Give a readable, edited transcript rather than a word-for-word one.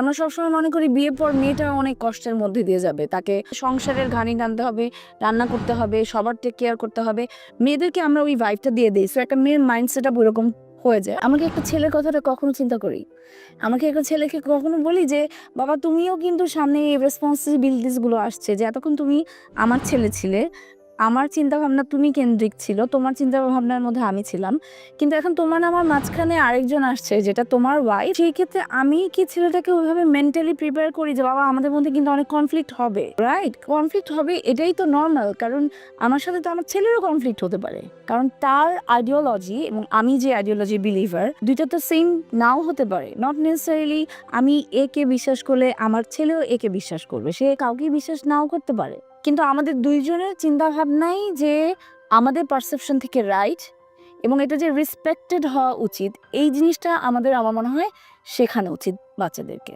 আমরা সবসময় মনে করি বিয়ের পর মেয়েটা অনেক কষ্টের মধ্যে দিয়ে যাবে, তাকে সংসারের ঘানি টানতে হবে, রান্না করতে হবে, সবার টেক কেয়ার করতে হবে। মেয়েদেরকে আমরা ওই ভাইবটা দিয়ে দিই, সো একটা মেয়ের মাইন্ডসেট আপ ওরকম হয়ে যায়। আমাকে একটা ছেলের কথাটা কখনো চিন্তা করি, আমাকে একটা ছেলেকে কখনো বলি যে বাবা তুমিও কিন্তু সামনে এই রেসপন্সিবিলিটিস গুলো আসছে, যে এতক্ষণ তুমি আমার ছেলে ছিলে, আমার চিন্তা ভাবনা তুমি কেন্দ্রিক ছিল, তোমার চিন্তা ভাবনার মধ্যে আমি ছিলাম, কিন্তু এখন তোমার আমার মাঝখানে আরেকজন আসছে যেটা তোমার ওয়াইফ। সেই ক্ষেত্রে আমি কি ছেলেটাকে ওইভাবে মেন্টালি প্রিপেয়ার করি যে বাবা আমাদের মধ্যে কিন্তু অনেক কনফ্লিক্ট হবে, রাইট? কনফ্লিক্ট হবে, এটাই তো নর্মাল, কারণ আমার সাথে তো আমার ছেলেরও কনফ্লিক্ট হতে পারে, কারণ তার আইডিওলজি এবং আমি যে আইডিওলজি বিলিভার, দুইটা তো সেম নাও হতে পারে। নট নেসেসারিলি আমি একে বিশ্বাস করলে আমার ছেলেও একে বিশ্বাস করবে, সে কাউকে বিশ্বাস নাও করতে পারে। কিন্তু আমাদের দুইজনের চিন্তা ভাবনাই যে আমাদের পারসেপশন থেকে রাইট, এবং এটা যে রেসপেক্টেড হওয়া উচিত, এই জিনিসটা আমার মনে হয় শেখানো উচিত বাচ্চাদেরকে।